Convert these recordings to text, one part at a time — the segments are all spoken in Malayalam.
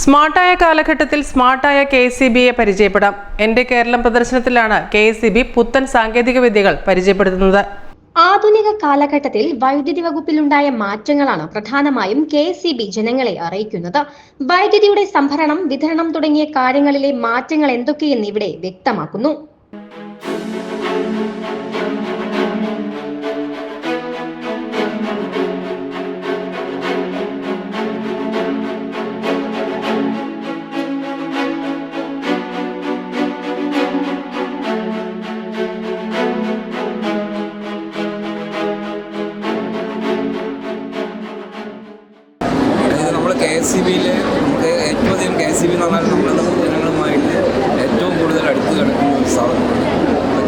സ്മാർട്ടായ കാലഘട്ടത്തിൽ സ്മാർട്ടായ KSEBയെ പരിചയപ്പെടാം. എൻ്റെ കേരളം പ്രദർശനത്തിലാണ് KSEB പുത്തൻ സാങ്കേതിക വിദ്യകൾ പരിചയപ്പെടുത്തുന്നത്. ആധുനിക കാലഘട്ടത്തിൽ വൈദ്യുതി വകുപ്പിലുണ്ടായ മാറ്റങ്ങളാണ് പ്രധാനമായും KSEB ജനങ്ങളെ അറിയിക്കുന്നത്. വൈദ്യുതിയുടെ സംഭരണം, വിതരണം തുടങ്ങിയ കാര്യങ്ങളിലെ മാറ്റങ്ങൾ എന്തൊക്കെയെന്ന് ഇവിടെ വ്യക്തമാക്കുന്നു. KSEBയിൽ നമുക്ക് ഏറ്റവും അധികം KSEB എന്ന് പറഞ്ഞാൽ നമ്മൾ ജനങ്ങളുമായിട്ട് ഏറ്റവും കൂടുതൽ അടുത്ത് കിടക്കുന്ന ഒരു സ്ഥാപനമാണ്.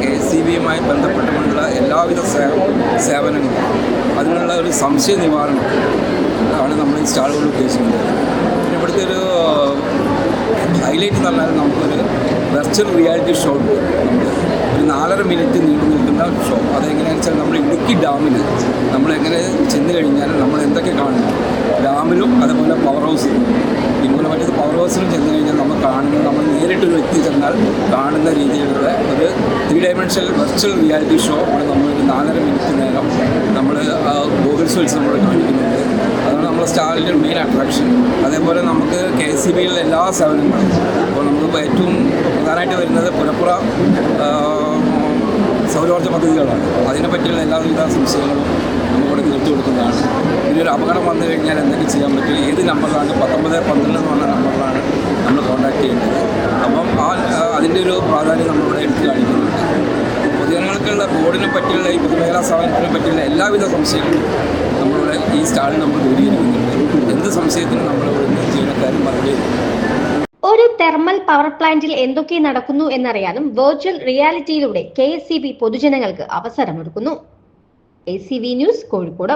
KSEBയുമായി ബന്ധപ്പെട്ടുകൊണ്ടുള്ള എല്ലാവിധ സേവനങ്ങളും അതിനുള്ള ഒരു സംശയ നിവാരണം ആണ് നമ്മൾ ഈ സ്റ്റാളുകൾ ഉദ്ദേശിക്കുന്നത്. പിന്നെ ഇവിടുത്തെ ഒരു ഹൈലൈറ്റ് എന്ന് പറഞ്ഞാൽ നമുക്കൊരു വെർച്വൽ റിയാലിറ്റി ഷോ ഉണ്ട്. ഒരു 4.5 മിനിറ്റ് നീണ്ടു നിൽക്കുന്ന ഷോ. അതെങ്ങനെയാണെന്ന് വെച്ചാൽ നമ്മൾ ഇടുക്കി ഡാമിൽ നമ്മളെങ്ങനെ ചെന്ന് കഴിഞ്ഞാൽ നമ്മൾ എന്തൊക്കെ കാണുന്നു, ഡാമിലും അതുപോലെ പവർ ഹൗസിലും. ഇതുപോലെ മറ്റേത് പവർ ഹൗസിലും ചെന്ന് കഴിഞ്ഞാൽ നമ്മൾ കാണുന്നത്, നമ്മൾ നേരിട്ടൊരു വ്യക്തി ചെന്നാൽ കാണുന്ന രീതിയിലുള്ള ഒരു 3 ഡയമെൻഷണൽ വെർച്വൽ റിയാലിറ്റി ഷോ നമ്മളൊരു 4.5 മിനിറ്റ് നേരം നമ്മൾ ഗോഗിൾസ് വെച്ച് നമ്മൾ കാണിക്കുന്നുണ്ട്. അതാണ് നമ്മുടെ സ്റ്റാളിൻ്റെ മെയിൻ അട്രാക്ഷൻ. അതേപോലെ നമുക്ക് KSEBയിലെ എല്ലാ സേവനങ്ങളും, അപ്പോൾ നമുക്കിപ്പോൾ ഏറ്റവും പ്രധാനമായിട്ട് വരുന്നത് പുരപ്പുറ സൗരോർജ്ജ പദ്ധതികളാണ്. അതിനെപ്പറ്റിയുള്ള എല്ലാവിധ സംശയങ്ങളും നമ്മളിവിടെ തീർത്തു കൊടുക്കുന്നതാണ്. ഇതിനൊരു അപകടം വന്നു കഴിഞ്ഞാൽ എന്തൊക്കെ ചെയ്യാൻ പറ്റും, ഏത് നമ്പറിലാണ്, 1912 എന്ന് പറഞ്ഞ നമ്പറിലാണ് നമ്മൾ കോൺടാക്ട് ചെയ്യേണ്ടത്. അപ്പം അതിൻ്റെ ഒരു പ്രാധാന്യം നമ്മളിവിടെ എടുത്ത് കാണിക്കുന്നുണ്ട്. പൊതുജനങ്ങൾക്കുള്ള ബോർഡിനെ പറ്റിയുള്ള, ഈ പൊതുമേഖലാ സ്ഥാപനത്തിനെ പറ്റിയുള്ള എല്ലാവിധ സംശയങ്ങളും നമ്മളിവിടെ ഈ സ്റ്റാളിൽ നമ്മൾ ദൂരീകരിക്കുന്നുണ്ട്. എന്ത് സംശയത്തിനും നമ്മളിവിടെ ജീവനക്കാരും മറുപടി. ഒരു തെർമൽ പവർ പ്ലാന്റിൽ എന്തൊക്കെ നടക്കുന്നു എന്നറിയാനും വെർച്വൽ റിയാലിറ്റിയിലൂടെ KSEB പൊതുജനങ്ങൾക്ക് അവസരമൊരുക്കുന്നു. ACV news, Kozhikode.